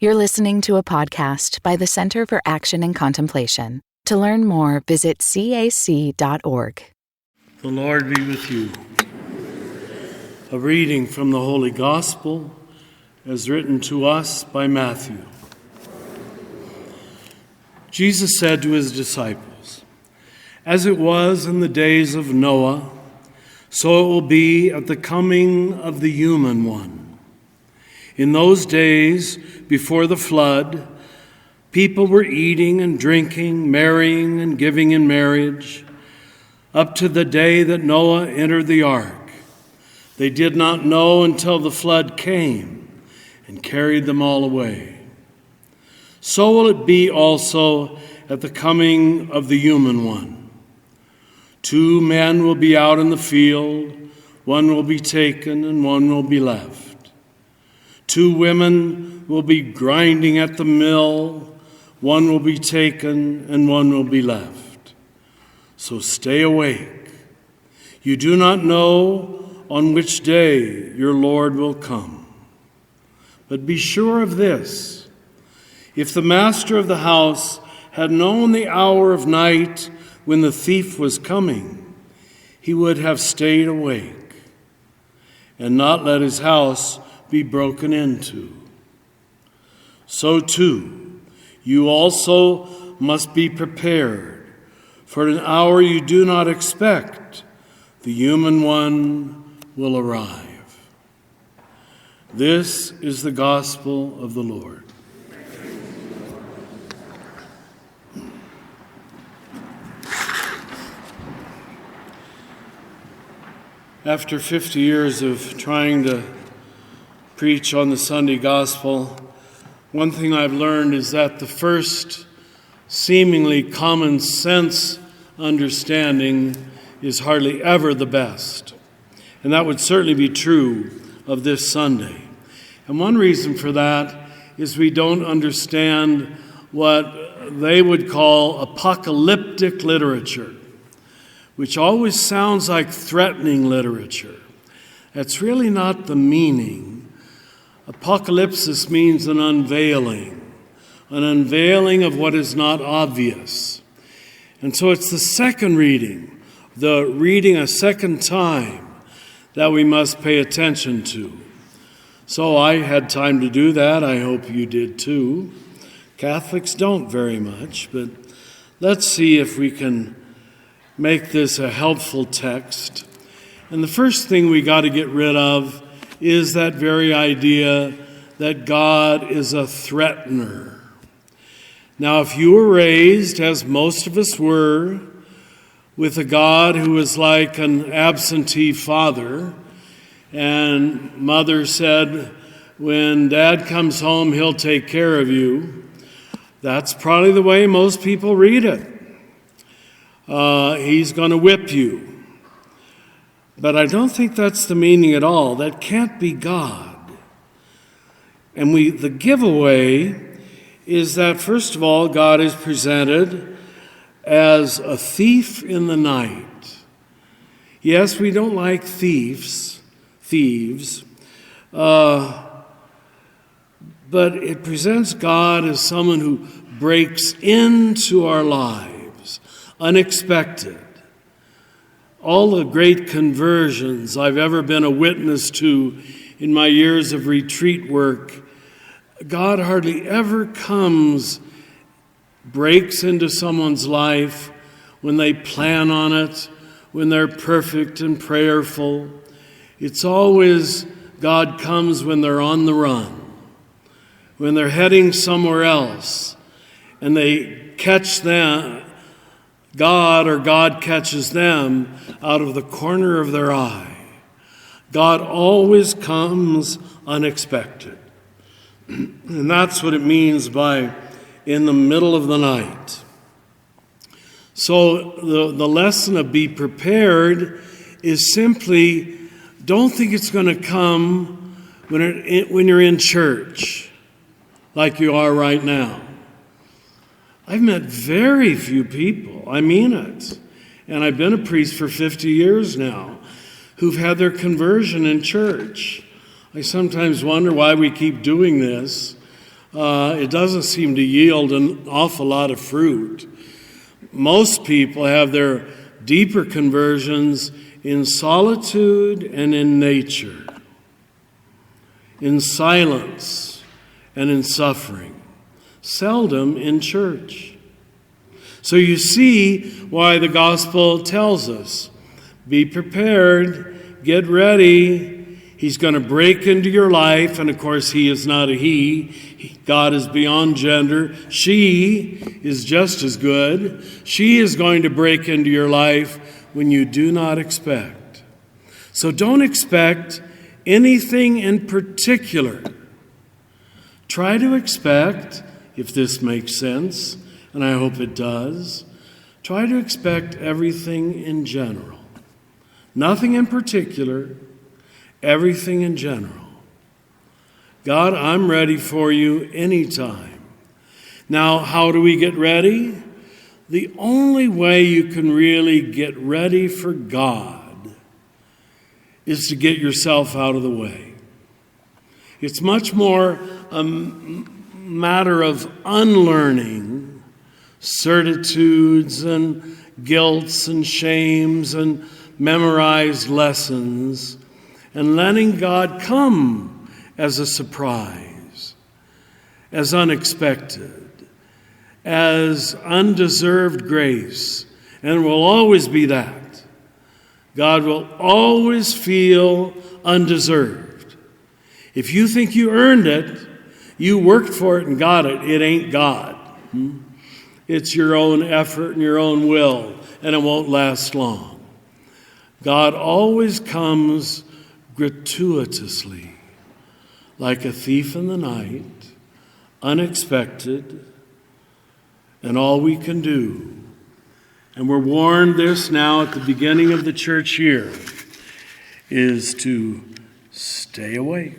You're listening to a podcast by the Center for Action and Contemplation. To learn more, visit cac.org. The Lord be with you. A reading from the Holy Gospel as written to us by Matthew. Jesus said to his disciples, "As it was in the days of Noah, so it will be at the coming of the human one. In those days, before the flood, people were eating and drinking, marrying and giving in marriage, up to the day that Noah entered the ark. They did not know until the flood came and carried them all away. So will it be also at the coming of the human one. 2 men will be out in the field, one will be taken and one will be left. 2 women will be grinding at the mill, one will be taken and one will be left. So stay awake. You do not know on which day your Lord will come. But be sure of this, if the master of the house had known the hour of night when the thief was coming, he would have stayed awake and not let his house be broken into. So too, you also must be prepared, for an hour you do not expect, the human one will arrive." This is the gospel of the Lord. After 50 years of trying to preach on the Sunday gospel, one thing I've learned is that the first seemingly common sense understanding is hardly ever the best. And that would certainly be true of this Sunday. And one reason for that is we don't understand what they would call apocalyptic literature, which always sounds like threatening literature. That's really not the meaning. Apocalypsis means an unveiling of what is not obvious. And so it's the second reading, the reading a second time, that we must pay attention to. So I had time to do that. I hope you did too. Catholics don't very much, but let's see if we can make this a helpful text. And the first thing we got to get rid of is that very idea that God is a threatener. Now, if you were raised, as most of us were, with a God who was like an absentee father, and mother said, when dad comes home, he'll take care of you, that's probably the way most people read it. He's going to whip you. But I don't think that's the meaning at all. That can't be God. And the giveaway is that, first of all, God is presented as a thief in the night. Yes, we don't like thieves, but it presents God as someone who breaks into our lives, unexpected. All the great conversions I've ever been a witness to in my years of retreat work, God hardly ever breaks into someone's life when they plan on it, when they're perfect and prayerful. It's always God comes when they're on the run, when they're heading somewhere else, and they catch them, God catches them out of the corner of their eye. God always comes unexpected. And that's what it means by in the middle of the night. So the lesson of be prepared is simply don't think it's going to come when you're in church like you are right now. I've met very few people, I mean it, and I've been a priest for 50 years now, who've had their conversion in church. I sometimes wonder why we keep doing this. it doesn't seem to yield an awful lot of fruit. Most people have their deeper conversions in solitude and in nature, in silence and in suffering, seldom in church. So you see why the gospel tells us, be prepared, get ready. He's going to break into your life, and of course he is not a he. God is beyond gender. She is just as good. She is going to break into your life when you do not expect. So don't expect anything in particular. Try to expect, if this makes sense, and I hope it does, try to expect everything in general. Nothing in particular, everything in general. God, I'm ready for you anytime. Now, how do we get ready? The only way you can really get ready for God is to get yourself out of the way. It's much more a matter of unlearning certitudes and guilts and shames and memorized lessons and letting God come as a surprise, as unexpected, as undeserved grace, and will always be that. God will always feel undeserved. If you think you earned it, you worked for it and got it, it ain't God. It's your own effort and your own will, and it won't last long. God always comes gratuitously, like a thief in the night, unexpected, and all we can do. And we're warned this now at the beginning of the church year, is to stay awake.